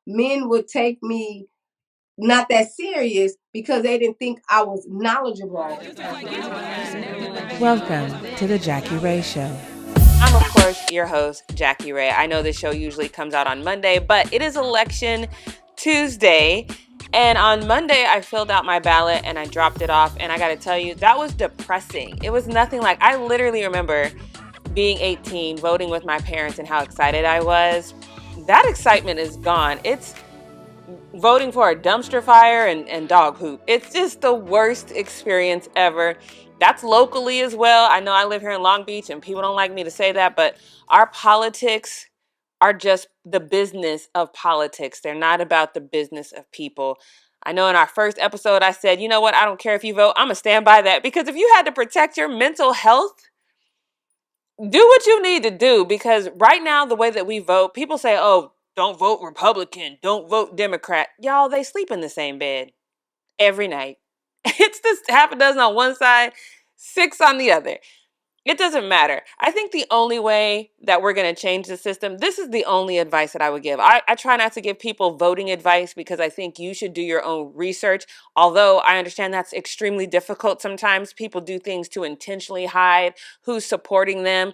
men would take me not that serious because they didn't think I was knowledgeable. Welcome to the Jackie Ray Show. I'm, of course, your host, Jackie Ray. I know this show usually comes out on Monday, but it is Election Tuesday. And on Monday, I filled out my ballot and I dropped it off. And I got to tell you, that was depressing. It was nothing like, I literally remember being 18, voting with my parents and how excited I was. That excitement is gone. It's voting for a dumpster fire and dog poop. It's just the worst experience ever. That's locally as well. I know I live here in Long Beach and people don't like me to say that, but our politics are just the business of politics. They're not about the business of people. I know in our first episode I said, you know what, I don't care if you vote. I'm going to stand by that, because if you had to protect your mental health, do what you need to do. Because right now, the way that we vote, people say, oh, don't vote Republican, don't vote Democrat. Y'all, they sleep in the same bed every night. It's just half a dozen on one side, 6 on the other. It doesn't matter. I think the only way that we're going to change the system, this is the only advice that I would give. I try not to give people voting advice because I think you should do your own research. Although I understand that's extremely difficult sometimes. People do things to intentionally hide who's supporting them.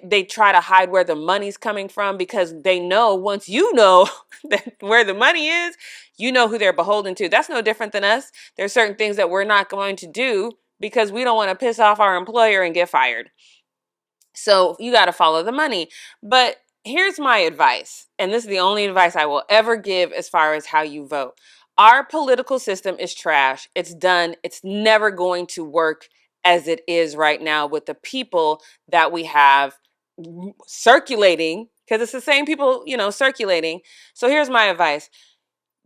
They try to hide where the money's coming from because they know once you know that where the money is, you know who they're beholden to. That's no different than us. There's certain things that we're not going to do because we don't want to piss off our employer and get fired. So you got to follow the money. But here's my advice, and this is the only advice I will ever give as far as how you vote. Our political system is trash. It's done. It's never going to work as it is right now with the people that we have circulating, because it's the same people, circulating. So here's my advice.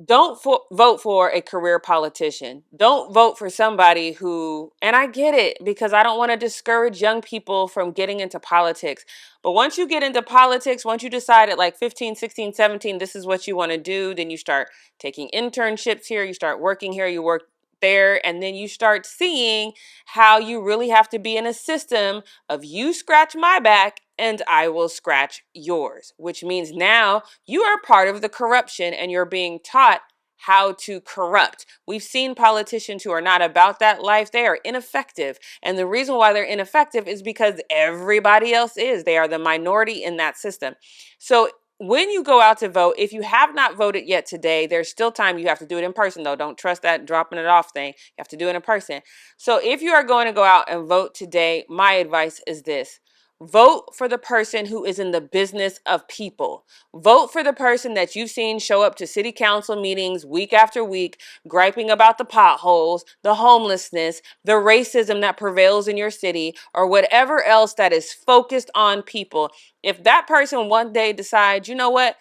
Don't vote for a career politician. Don't vote for somebody who, and I get it because I don't want to discourage young people from getting into politics. But once you get into politics, once you decide at like 15, 16, 17, this is what you want to do, then you start taking internships here, you start working here, you work there, and then you start seeing how you really have to be in a system of you scratch my back and I will scratch yours, which means now you are part of the corruption and you're being taught how to corrupt. We've seen politicians who are not about that life. They are ineffective. And the reason why they're ineffective is because everybody else is. They are the minority in that system. So when you go out to vote, if you have not voted yet today, there's still time. You have to do it in person, though. Don't trust that dropping it off thing. You have to do it in person. So if you are going to go out and vote today, my advice is this. Vote for the person who is in the business of people. Vote for the person that you've seen show up to city council meetings week after week, griping about the potholes, the homelessness, the racism that prevails in your city, or whatever else that is focused on people. If that person one day decides, you know what,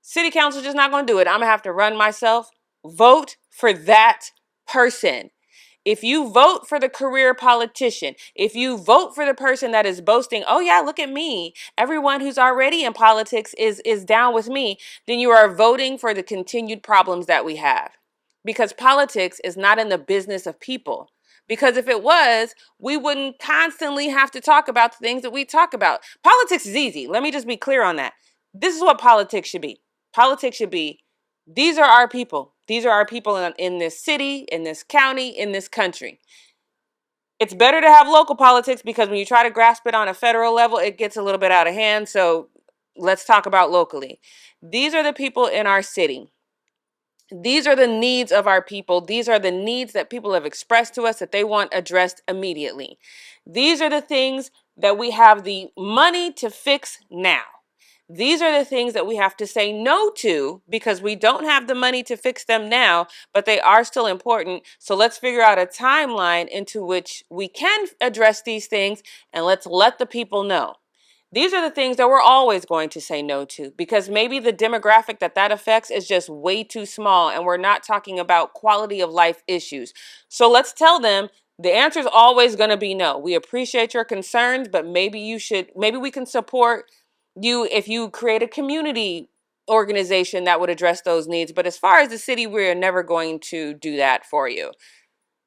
city council is just not going to do it, I'm going to have to run myself, vote for that person. If you vote for the career politician, if you vote for the person that is boasting, oh yeah, look at me, everyone who's already in politics is down with me, then you are voting for the continued problems that we have. Because politics is not in the business of people. Because if it was, we wouldn't constantly have to talk about the things that we talk about. Politics is easy. Let me just be clear on that. This is what politics should be. Politics should be, these are our people. These are our people in this city, in this county, in this country. It's better to have local politics because when you try to grasp it on a federal level, it gets a little bit out of hand. So let's talk about locally. These are the people in our city. These are the needs of our people. These are the needs that people have expressed to us that they want addressed immediately. These are the things that we have the money to fix now. These are the things that we have to say no to because we don't have the money to fix them now, but they are still important. So let's figure out a timeline into which we can address these things, and let's let the people know. These are the things that we're always going to say no to because maybe the demographic that affects is just way too small and we're not talking about quality of life issues. So let's tell them the answer is always going to be no. We appreciate your concerns, but maybe we can support you if you create a community organization that would address those needs. But as far as the city, we're never going to do that for you.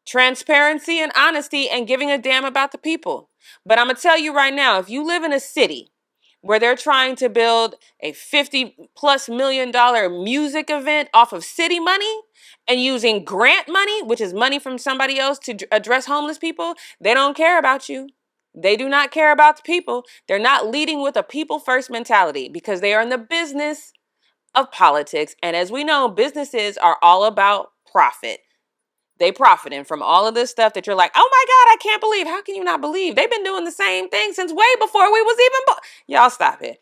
Transparency and honesty and giving a damn about the people. But I'm going to tell you right now, if you live in a city where they're trying to build a $50+ million music event off of city money and using grant money, which is money from somebody else, to address homeless people, they don't care about you. They do not care about the people. They're not leading with a people first mentality because they are in the business of politics. And as we know, businesses are all about profit. They profiting from all of this stuff that you're like, oh my God, I can't believe. How can you not believe? They've been doing the same thing since way before we was even Y'all stop it.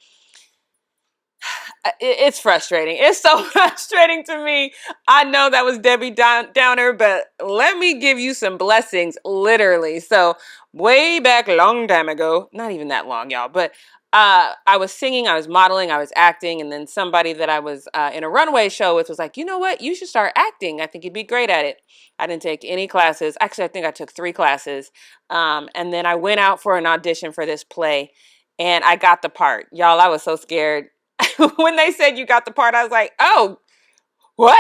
It's frustrating. It's so frustrating to me. I know that was Debbie Downer, but let me give you some blessings, literally. So way back a long time ago, not even that long, y'all, but I was singing, I was modeling, I was acting, and then somebody that I was in a runway show with was like, you know what? You should start acting. I think you'd be great at it. I didn't take any classes. Actually, I think I took 3 classes. And then I went out for an audition for this play, and I got the part. Y'all, I was so scared. When they said you got the part, I was like, oh, what?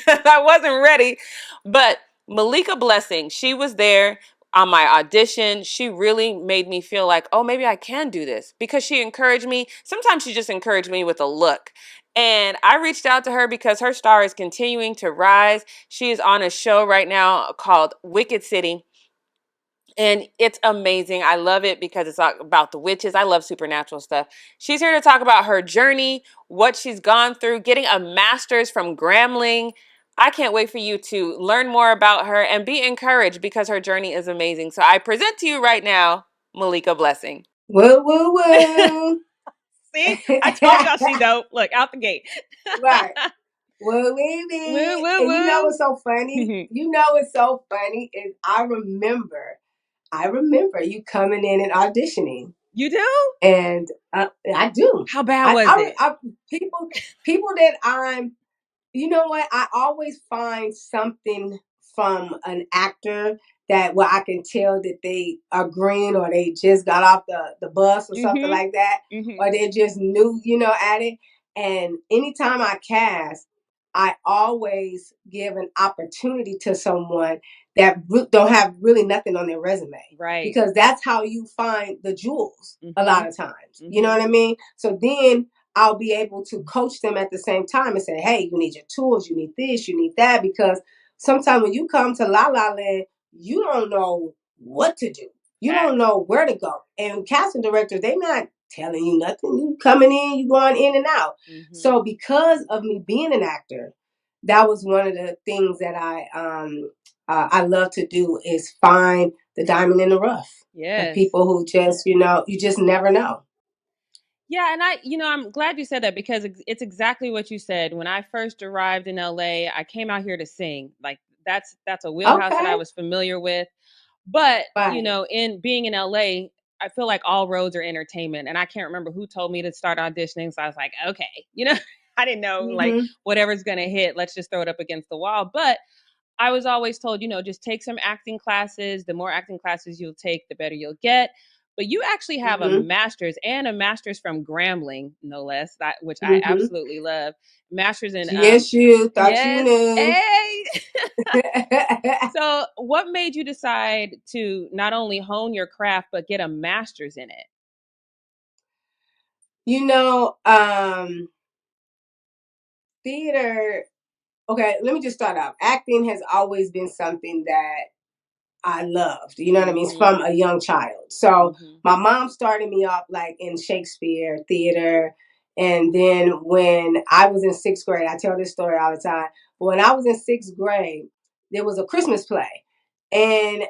I wasn't ready. But Malika Blessing, she was there on my audition. She really made me feel like, oh, maybe I can do this, because she encouraged me. Sometimes she just encouraged me with a look. And I reached out to her because her star is continuing to rise. She is on a show right now called Wicked City. And it's amazing. I love it because it's about the witches. I love supernatural stuff. She's here to talk about her journey, what she's gone through, getting a master's from Grambling. I can't wait for you to learn more about her and be encouraged because her journey is amazing. So I present to you right now, Malika Blessing. Woo, woo, woo. See, I told y'all she dope. Look, out the gate. Right. Woo, wee, Woo, wee. woo, And you know woo. what's so funny? You know what's so funny is I remember you coming in and auditioning. You do? And I do. How bad was it? People that you know what? I always find something from an actor that where I can tell that they are green, or they just got off the bus or something like that, or they're just new, at it. And anytime I cast, I always give an opportunity to someone that don't have really nothing on their resume. Right. Because that's how you find the jewels a lot of times. You know what I mean? So then I'll be able to coach them at the same time and say, hey, you need your tools, you need this, you need that. Because sometimes when you come to La La Land, you don't know what to do. You don't know where to go. And casting directors, they're not telling you nothing. You coming in, you going in and out. So because of me being an actor, that was one of the things that I love to do, is find the diamond in the rough. Yes. Of people who just, you just never know. Yeah, and I'm glad you said that, because it's exactly what you said. When I first arrived in LA, I came out here to sing. Like that's a wheelhouse that I was familiar with. But, Right. in being in LA, I feel like all roads are entertainment. And I can't remember who told me to start auditioning. So I was like, okay, I didn't know, like, whatever's going to hit, let's just throw it up against the wall. But I was always told, just take some acting classes. The more acting classes you'll take, the better you'll get. But you actually have a master's, and a master's from Grambling, no less, which I absolutely love. Master's in Yes, you thought you yes, knew. hey. So, what made you decide to not only hone your craft but get a master's in it? Theater. Okay, let me just start out. Acting has always been something that I loved, you know what I mean, from a young child. So my mom started me off like in Shakespeare theater. And then when I was in 6th grade, I tell this story all the time. But when I was in 6th grade, there was a Christmas play. And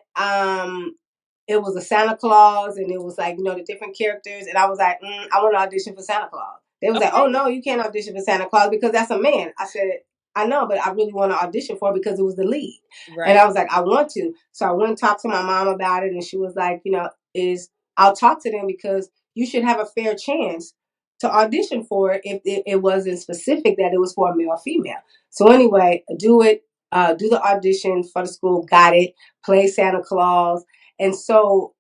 it was a Santa Claus, and it was like, the different characters. And I was like, I want to audition for Santa Claus. They was like, oh, no, you can't audition for Santa Claus because that's a man. I said, I know, but I really want to audition for it because it was the lead. Right. And I was like, I want to. So I went and talked to my mom about it, and she was like, I'll talk to them because you should have a fair chance to audition for it if it wasn't specific that it was for a male or female. So anyway, do it, do the audition for the school, got it, play Santa Claus. And so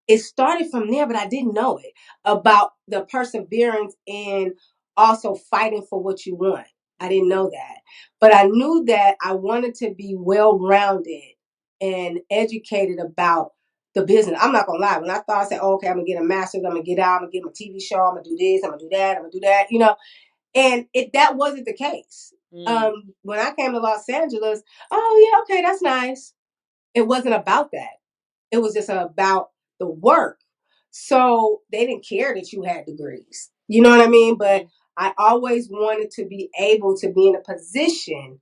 it started from there, but I didn't know it, about the perseverance and also fighting for what you want. I didn't know that. But I knew that I wanted to be well-rounded and educated about the business. I'm not gonna lie. When I thought I said, oh, okay, I'm gonna get a master's, I'm gonna get out, I'm gonna get my TV show, I'm gonna do this, I'm gonna do that, I'm gonna do that, you know. And that wasn't the case. When I came to Los Angeles, oh yeah, okay, that's nice. It wasn't about that. It was just about the work. So they didn't care that you had degrees. You know what I mean? But I always wanted to be able to be in a position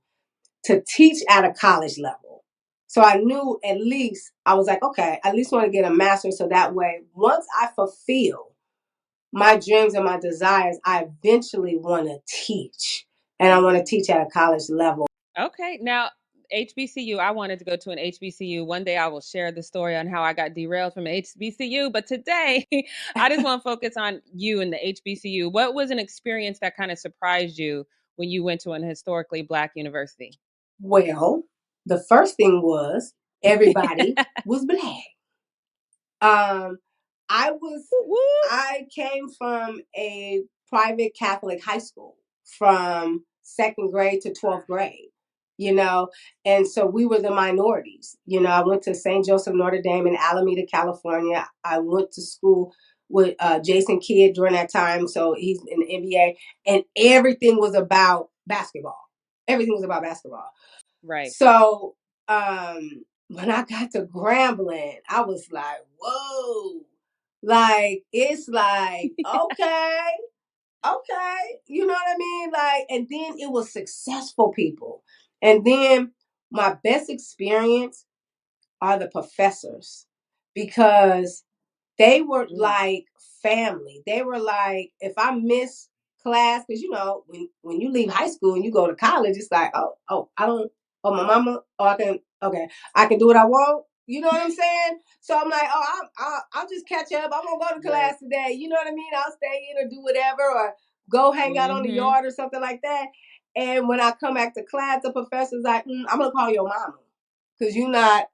to teach at a college level. So I knew at least, I was like, okay, I at least want to get a master's so that way, once I fulfill my dreams and my desires, I eventually want to teach. And I want to teach at a college level. Okay. Now, HBCU, I wanted to go to an HBCU. One day I will share the story on how I got derailed from HBCU. But today, I just want to focus on you and the HBCU. What was an experience that kind of surprised you when you went to an historically Black university? Well, the first thing was everybody was Black. Um, I came from a private Catholic high school from second grade to 12th grade, you know, and so we were the minorities. You know, I went to St. Joseph Notre Dame in Alameda, California. I went to school with Jason Kidd during that time, so he's in the NBA, and everything was about basketball. Everything was about basketball. Right. So when I got to Grambling, I was like, whoa. Like, it's like, okay, okay. You know what I mean? Like, and then it was successful people. And then my best experience are the professors because they were like family. They were like, if I miss class, because you know, when you leave high school and you go to college, it's like, my mama, I can do what I want. You know what I'm saying? So I'm like, I'll just catch up. I won't go to class today. You know what I mean? I'll stay in or do whatever, or go hang out on the yard or something like that. And when I come back to class, the professor's like, I'm gonna call your mama because you're not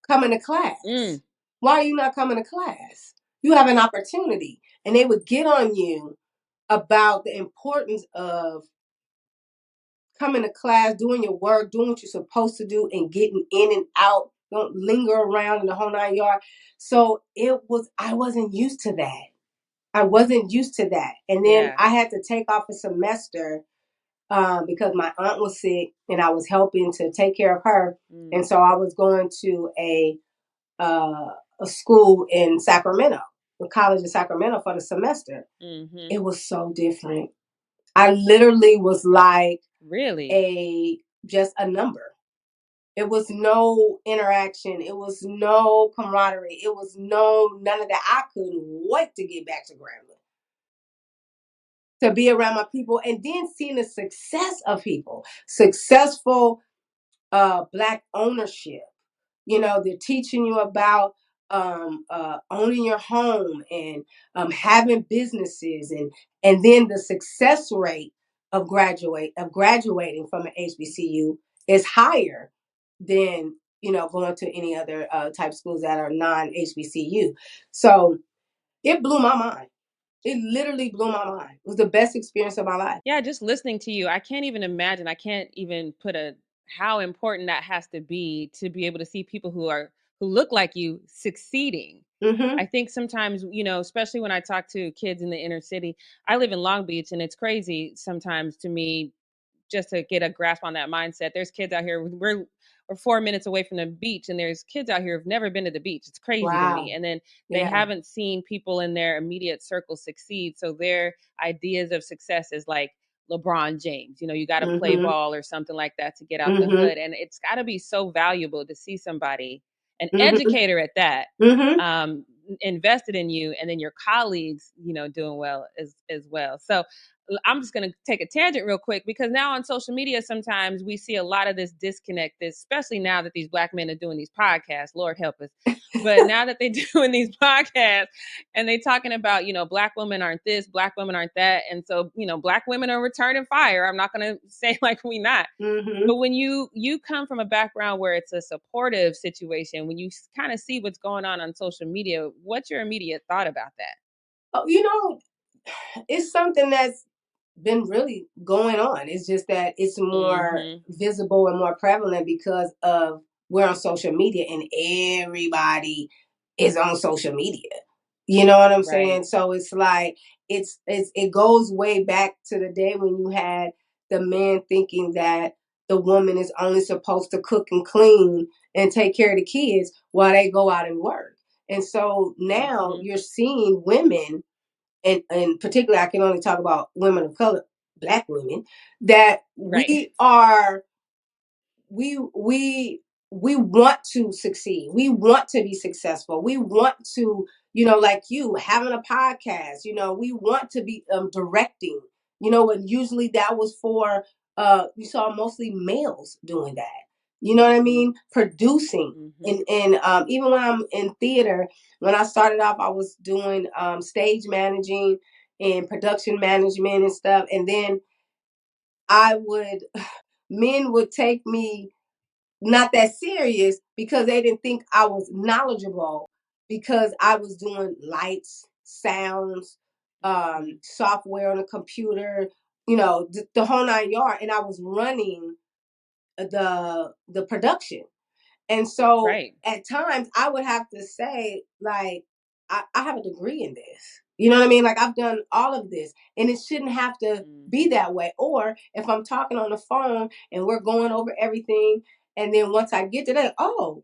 coming to class. Why are you not coming to class? You have an opportunity. And they would get on you about the importance of coming to class, doing your work, doing what you're supposed to do, and getting in and out. Don't linger around in the whole 9 yards. So I wasn't used to that. I wasn't used to that. And then I had to take off a semester because my aunt was sick and I was helping to take care of her. And so I was going to a school in Sacramento, a college in Sacramento for the semester. It was so different. I literally was like just a number. It was no interaction. It was no camaraderie. It was none of that. I couldn't wait to get back to Grambling, to be around my people, and then seeing the success of people, successful Black ownership. You know, they're teaching you about owning your home and having businesses, and then the success rate of graduating from an HBCU is higher than going to any other type schools that are non-HBCU. So it blew my mind. It literally blew my mind. It was the best experience of my life. Yeah, just listening to you, I can't even imagine. I can't even put how important that has to be able to see people who look like you succeeding. I think sometimes, especially when I talk to kids in the inner city, I live in Long Beach, and it's crazy sometimes to me just to get a grasp on that mindset. There's kids out here, we're 4 minutes away from the beach, and there's kids out here who've never been to the beach. It's crazy to me. And then they haven't seen people in their immediate circle succeed. So their ideas of success is like LeBron James. You got to play ball or something like that to get out the hood. And it's got to be so valuable to see somebody, an educator at that, invested in you, and then your colleagues, doing well as well. So I'm just going to take a tangent real quick, because now on social media, sometimes we see a lot of this disconnect, especially now that these Black men are doing these podcasts, Lord help us. But now that they're doing these podcasts and they talking about, Black women aren't this, Black women aren't that. And so, Black women are returning fire. I'm not going to say like we not. But when you come from a background where it's a supportive situation, when you kind of see what's going on social media, what's your immediate thought about that? Oh, it's something that's been really going on. It's just that it's more visible and more prevalent because of we're on social media and everybody is on social media. You know what I'm saying? Right. So it's like it goes way back to the day when you had the man thinking that the woman is only supposed to cook and clean and take care of the kids while they go out and work. And so now you're seeing women, and particularly I can only talk about women of color, Black women, that Right. we want to succeed. We want to be successful. We want to, like you having a podcast. We want to be directing. And usually that was for you saw mostly males doing that. You know what I mean? Producing. And even when I'm in theater, when I started off, I was doing stage managing and production management and stuff. And then I would men would take me not that serious because they didn't think I was knowledgeable because I was doing lights, sounds, software on a computer, the whole nine yard, and I was running the production. And so Right. at times I would have to say, like, I have a degree in this. You know what I mean? Like, I've done all of this, and it shouldn't have to be that way. Or if I'm talking on the phone and we're going over everything, and then once I get to that, oh,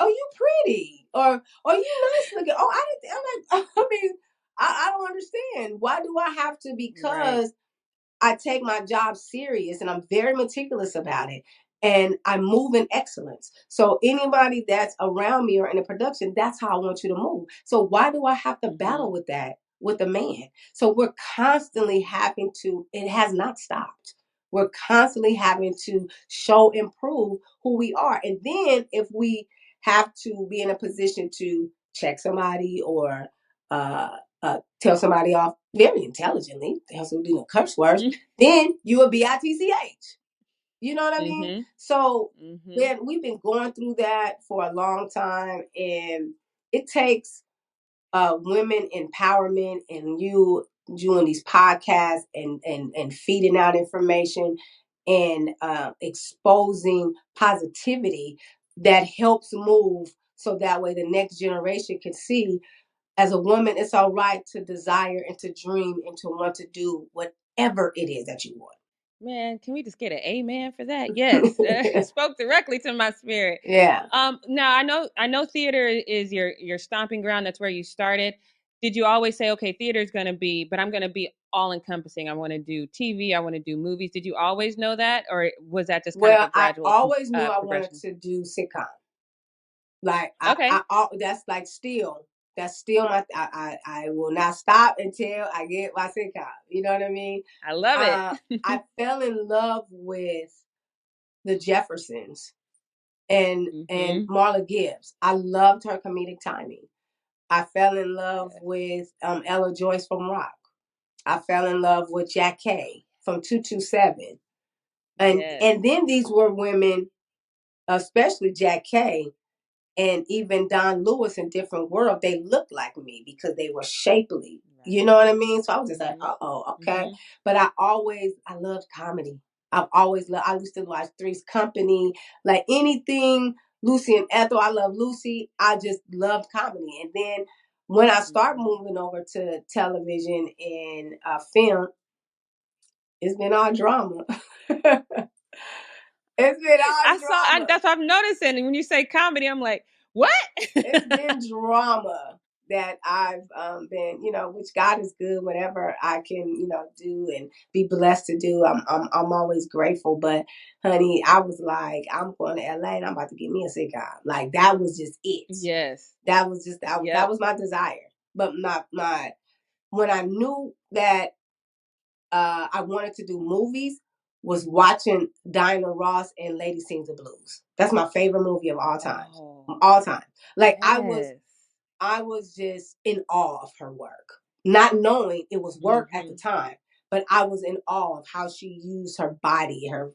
you pretty, or you nice looking. Oh, I didn't. I'm like, I mean, I don't understand. Why do I have to? Right. Because I take my job serious and I'm very meticulous about it. And I move in excellence. So anybody that's around me or in a production, that's how I want you to move. So why do I have to battle with that with a man? So we're constantly having to, it has not stopped. We're constantly having to show and prove who we are. And then if we have to be in a position to check somebody or uh, tell somebody off very intelligently, tell somebody curse words, then you a bitch. You know what I mean? So then we've been going through that for a long time, and it takes women empowerment and you doing these podcasts and feeding out information and exposing positivity that helps move so that way the next generation can see as a woman, it's all right to desire and to dream and to want to do whatever it is that you want. Man, can we just get an amen for that? Yes, spoke directly to my spirit. Yeah. Now I know theater is your stomping ground. That's where you started. Did you always say, okay, theater is going to be, but I'm going to be all encompassing. I want to do TV. I want to do movies. Did you always know that, or was that just kind of a Well, I gradual always knew I wanted progression? to do sitcom. Like Okay, that's like still that's still my I will not stop until I get my sitcom. You know what I mean? I love it. I fell in love with the Jeffersons and hmm Marla Gibbs. I loved her comedic timing. I fell in love Yes. with Ella Joyce from Rock. I fell in love with Jack Kay from 227. Yes. And then these were women, especially Jack Kay and even Don Lewis in Different World, they looked like me because they were shapely. You Right. know what I mean? So I was just like, hmm okay. But I loved comedy. I used to watch Three's Company, like anything, Lucy and Ethel. I love Lucy. I just loved comedy. And then when I start moving over to television and film, it's been all drama. It's been all I saw, and drama. that's what I'm noticing. And when you say comedy, I'm like, what? It's been drama that I've been, which God is good, whatever I can, do and be blessed to do. I'm always grateful. But honey, I was like, I'm going to LA and I'm about to get me a sitcom. Like that was just it. Yes. That was just that Yep. was my desire. But my when I knew that I wanted to do movies was watching Diana Ross and Lady Sings the Blues. That's my favorite movie of all times. Oh, All time. Like yes. I was just in awe of her work. Not knowing it was work at the time, but I was in awe of how she used her body, her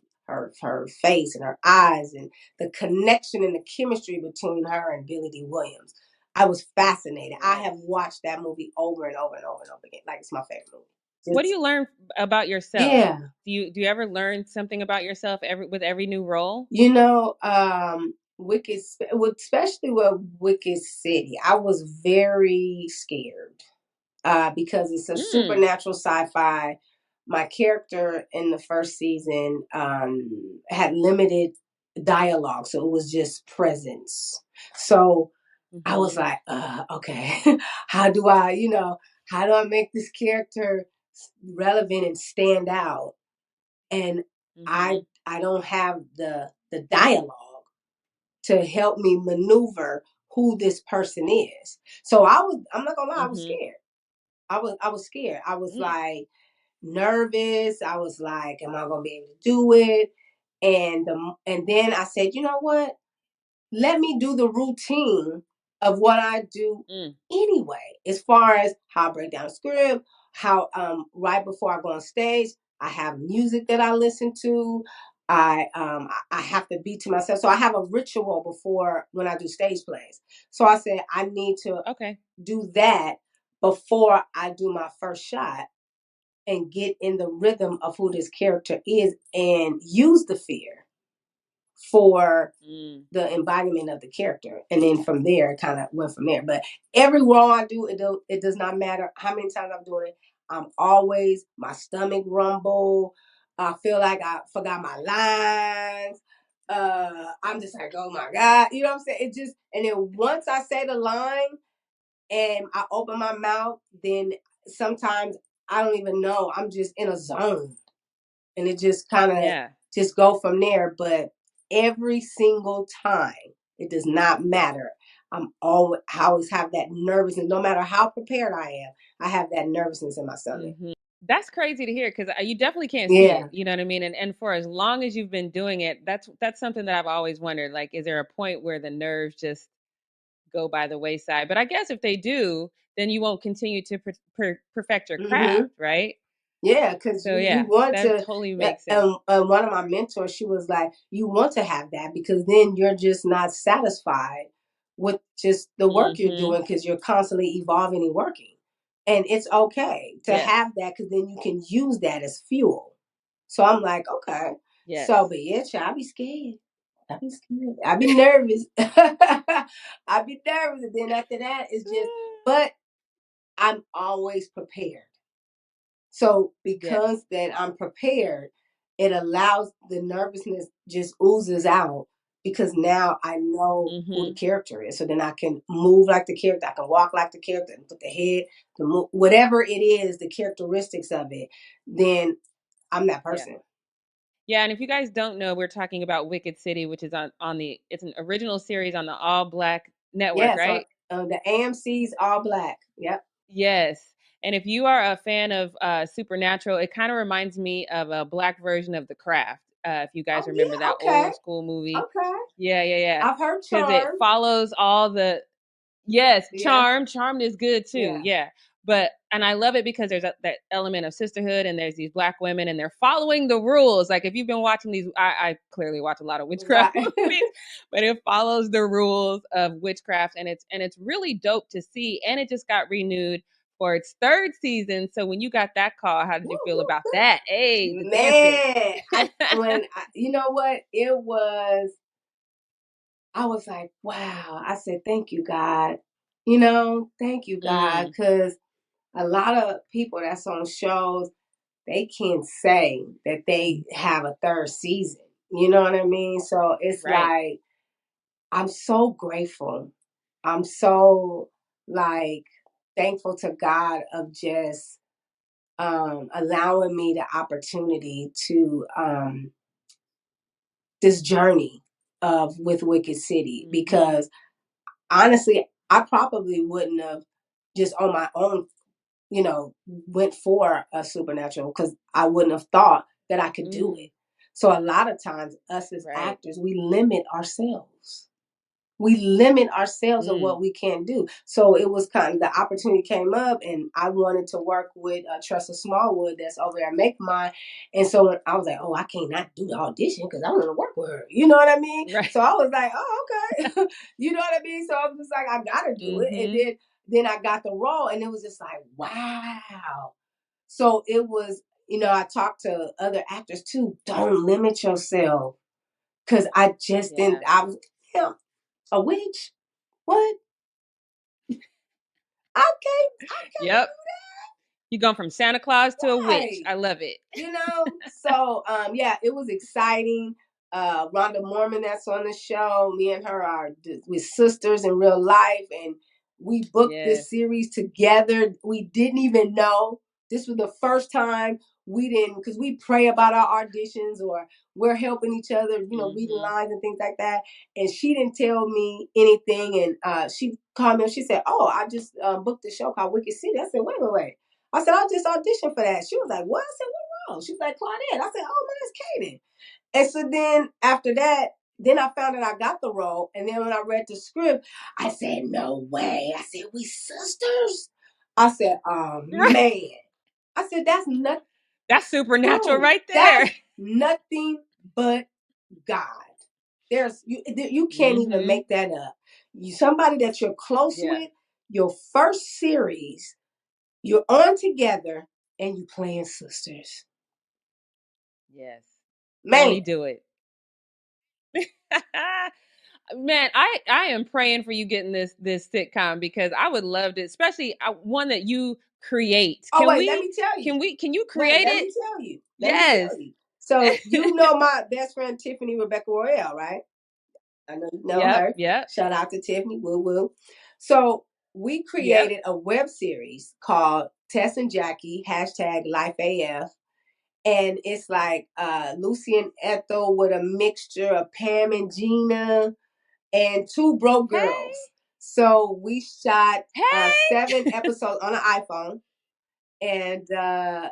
face and her eyes and the connection and the chemistry between her and Billy D. Williams. I was fascinated. I have Yes. watched that movie over and over and over and over again. Like it's my favorite movie. What do Just you learn about yourself? yeah. Do you ever learn something about yourself with every new role? You know, Wicked, especially with Wicked City, I was very scared because it's a supernatural sci-fi. My character in the first season had limited dialogue, so it was just presence. So I was like, okay, how do I, how do I make this character relevant and stand out? And I don't have the dialogue to help me maneuver who this person is. So I'm not gonna lie, I was scared. I was scared. I was like nervous. I was like, am I gonna be able to do it? And then I said, you know what? Let me do the routine of what I do anyway, as far as how I break down a script, how right before I go on stage, I have music that I listen to. I have to be to myself. So I have a ritual before when I do stage plays. So I said I need to do that before I do my first shot and get in the rhythm of who this character is and use the fear for the embodiment of the character. And then from there, it kind of went from there. But every role I do, it does not matter how many times I'm doing it. I'm always, my stomach rumble. I feel like I forgot my lines. I'm just like, oh my God. You know what I'm saying? It just, and then once I say the line and I open my mouth, then sometimes I don't even know. I'm just in a zone. And it just kind of just go from there. But every single time, it does not matter. I always have that nervousness. No matter how prepared I am, I have that nervousness in my stomach. That's crazy to hear because you definitely can't see it. You know what I mean? And for as long as you've been doing it, that's something that I've always wondered. Like, is there a point where the nerves just go by the wayside? But I guess if they do, then you won't continue to perfect your craft, right? Yeah, because you want that to. Totally makes sense. One of my mentors, she was like, "You want to have that because then you're just not satisfied with just the work you're doing because you're constantly evolving and working, and it's okay to have that because then you can use that as fuel." So I'm like, okay. So, but yeah, I be scared. I be scared. I be nervous. I be nervous, and then after that, it's just. But I'm always prepared. So because then I'm prepared, it allows the nervousness just oozes out because now I know who the character is. So then I can move like the character, I can walk like the character, and put the head, whatever it is, the characteristics of it, then I'm that person. Yeah, and if you guys don't know, we're talking about Wicked City, which is on the it's an original series on the All Black network, right? The AMC's All Black. Yep. Yes. And if you are a fan of Supernatural, it kind of reminds me of a black version of The Craft. If you guys remember that old school movie. Okay. Yeah. I've heard Charmed. Because it follows all the Charmed is good too. Yeah. But and I love it because there's that element of sisterhood and there's these black women and they're following the rules. Like if you've been watching these, I clearly watch a lot of witchcraft movies, but it follows the rules of witchcraft and it's really dope to see. And it just got renewed for its third season. So when you got that call, how did you feel about that? Hey, the dancing. You know what? It was. I was like, wow. I said, thank you, God. Thank you, God. Because a lot of people that's on shows, they can't say that they have a third season. You know what I mean? So it's like, I'm so grateful. I'm so thankful to God of just allowing me the opportunity to this journey with Wicked City because honestly, I probably wouldn't have just on my own, went for a supernatural because I wouldn't have thought that I could do it. So a lot of times us as actors, we limit ourselves. We limit ourselves of what we can do. So it was kind of the opportunity came up and I wanted to work with Tressa Smallwood that's over there at Make Mine. And so I was like, oh, I cannot do the audition because I want to work with her. You know what I mean? Right. So I was like, oh, okay. You know what I mean? So I was just like, I got to do it. And then I got the role and it was just like, wow. So it was, I talked to other actors too. Don't limit yourself. Cause I just didn't, Damn, a witch? What? I can't Yep. You gone from Santa Claus to a witch. right. I love it. So yeah, it was exciting. Rhonda Mormon, that's on the show. Me and her are with sisters in real life, and we booked Yes. this series together. We didn't even know. This was the first time we didn't, because we pray about our auditions, or we're helping each other, reading lines and things like that. And she didn't tell me anything, and she called me and she said, "Oh, I just booked the show called Wicked City." I said, "Wait. I said, I just auditioned for that." She was like, "What?" I said, "What wrong?" She was like, "Claudette." I said, "Oh, mine's Kaden." And so then after that, then I found out I got the role. And then when I read the script, I said, "No way." I said, "We sisters?" I said, "Oh, man." I said, "That's nothing." That's supernatural right That's there. nothing but God. You can't even make that up. Somebody that you're close with, your first series, you're on together and you playing sisters. Yes. Won't Man. he do it? Man, I am praying for you getting this sitcom, because I would love to, especially one that you create. Oh, wait, let me tell you. Can you Wait, create let it? me tell you. Yes. So you know my best friend Tiffany Rebecca Royale, right? I know you know her. Yep. Shout out to Tiffany. Woo woo. So we Yep. created a web series called Tess and Jackie #LifeAF. And it's like Lucy and Ethel with a mixture of Pam and Gina and two broke girls. So we shot 7 episodes on an iPhone, and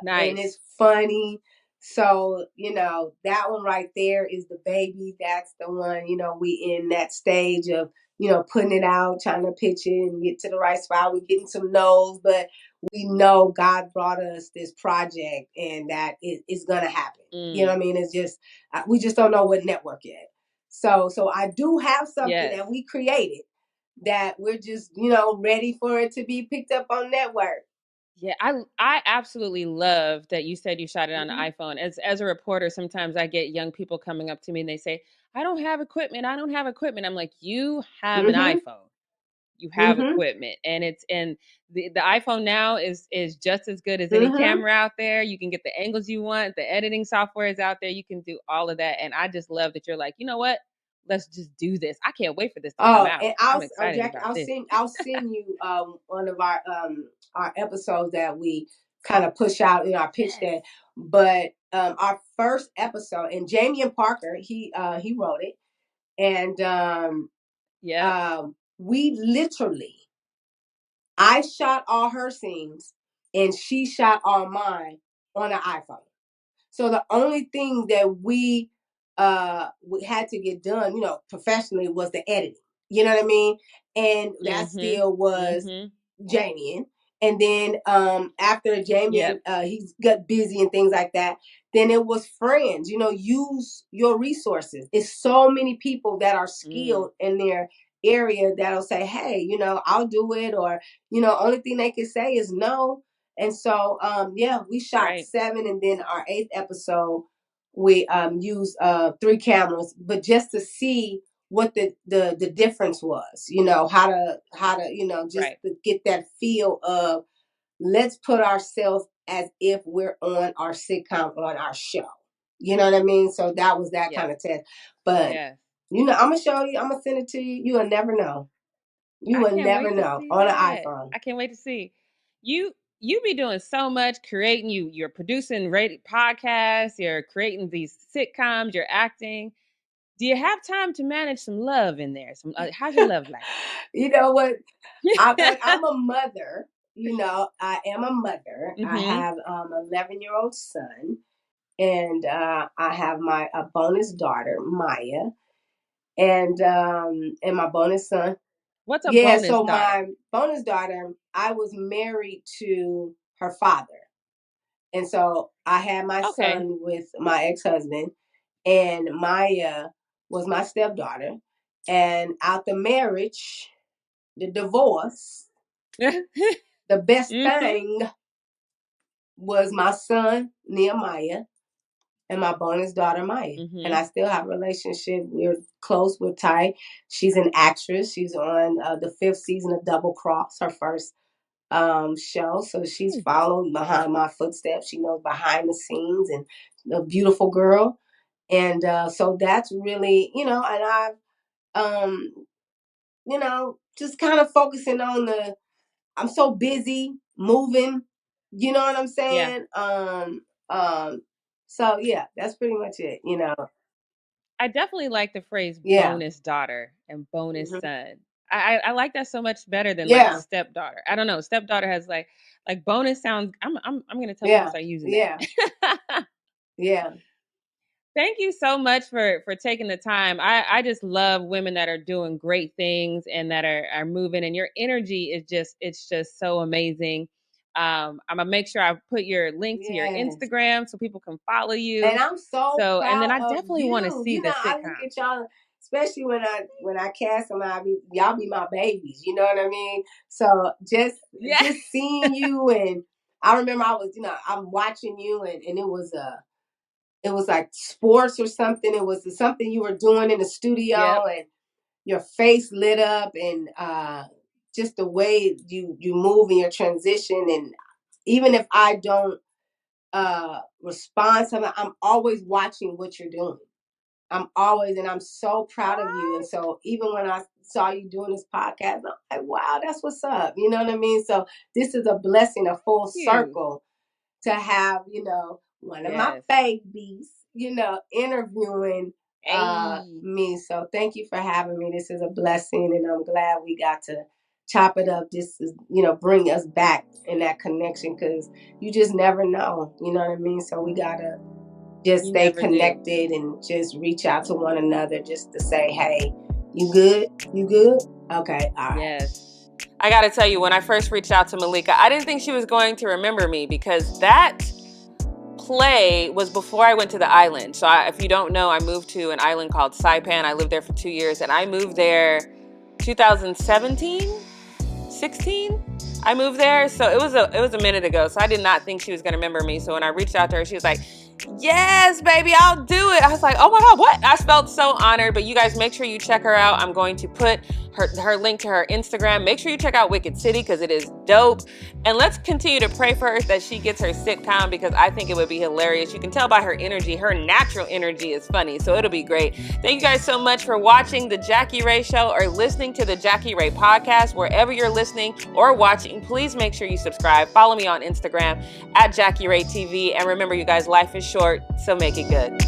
Nice. it's funny. So that one right there is the baby. That's the one. We in that stage of putting it out, trying to pitch it and get to the right spot. We're getting some no's, but we know God brought us this project, and that it's gonna happen. You know what I mean? It's just we just don't know what network yet. So I do have something that we created that we're just ready for it to be picked up on network. Yeah, I absolutely love that you said you shot it on the iPhone. As a reporter, sometimes I get young people coming up to me and they say, "I don't have equipment. I don't have equipment." I'm like, "You have an iPhone. You have equipment." And the iPhone now is just as good as any camera out there. You can get the angles you want. The editing software is out there. You can do all of that. And I just love that you're like, "You know what? Let's just do this. I can't wait for this to come Oh, out. and I'm excited Jackie, about this." I'll send you one of our episodes that we kind of push out in our pitch deck. But our first episode, and Jamie and Parker, he wrote it, and we literally, I shot all her scenes and she shot all mine on an iPhone. So the only thing that we had to get done, professionally, was the editing. You know what I mean? And that still was Jamie. And then after Jamie and he's got busy and things like that, then it was friends. Use your resources. It's so many people that are skilled in their area that'll say, "Hey, I'll do it," or only thing they can say is no. And so we shot 7, and then our 8th episode we used 3 cameras, but just to see what the difference was, how to just to get that feel of, let's put ourselves as if we're on our sitcom, on our show. You know what I mean? So that was that kind of test. But I'm gonna show you, I'm gonna send it to you. You will never know. You I will can't never wait to know see on an that. iPhone. I can't wait to see. You be doing so much, creating, you're producing rated podcasts, you're creating these sitcoms, you're acting. Do you have time to manage some love in there? How's your love life? You know what? I'm a mother. I am a mother. I have 11-year-old son, and I have my bonus daughter Maya, and my bonus son. What's a Yeah, bonus so daughter? my bonus daughter, I was married to her father, and so I had my son with my ex-husband, and Maya was my stepdaughter, and out the marriage, the divorce, the best thing was my son Nehemiah, and my bonus daughter, Maya. And I still have a relationship. We're close, we're tight. She's an actress. She's on the 5th season of Double Cross, her first show. So she's followed behind my footsteps. She knows behind the scenes, and a beautiful girl. And so that's really, and I've, just kind of focusing on I'm so busy moving, you know what I'm saying? So yeah, that's pretty much it, I definitely like the phrase Yeah. bonus daughter and bonus son. I like that so much better than Yeah. stepdaughter. I don't know. Stepdaughter has like bonus sounds. I'm gonna tell people Yeah. to start using Yeah. that. Yeah. Thank you so much for taking the time. I just love women that are doing great things and that are moving, and your energy is just so amazing. I'm gonna make sure I put your link to your Yes. Instagram so people can follow you. And I'm so proud and then I of definitely you. want to see the I sitcom. look at y'all, especially when I cast them, y'all be my babies. You know what I mean? So just seeing you, and I remember I was, I'm watching you, and it was like sports or something. It was something you were doing in the studio, and your face lit up, and just the way you move in your transition. And even if I don't respond to them, I'm always watching what you're doing. And I'm so proud of you. And so even when I saw you doing this podcast, I'm like, wow, that's what's up. You know what I mean? So this is a blessing, a full circle to have, one of my babies, interviewing me. So thank you for having me. This is a blessing, and I'm glad we got to chop it up. This is, bring us back in that connection, because you just never know. You know what I mean? So we gotta just stay connected and just reach out to one another, just to say, hey, you good? You good? Okay, all right. Yes. I got to tell you, when I first reached out to Malika, I didn't think she was going to remember me, because that play was before I went to the island. So if you don't know, I moved to an island called Saipan. I lived there for 2 years, and I moved there 2017, 16. I moved there, so it was a minute ago. So I did not think she was going to remember me. So when I reached out to her, she was like, yes, baby, I'll do it. I was like, oh my God, what? I felt so honored. But you guys, make sure you check her out. I'm going to put her link to her Instagram. Make sure you check out Wicked City, because it is dope. And let's continue to pray for her that she gets her sitcom, because I think it would be hilarious. You can tell by her energy, her natural energy is funny. So it'll be great. Thank you guys so much for watching The Jackie Ray Show, or listening to The Jackie Ray Podcast. Wherever you're listening or watching, please make sure you subscribe. Follow me on Instagram at Jackie Ray TV. And remember, you guys, life is short, so make it good.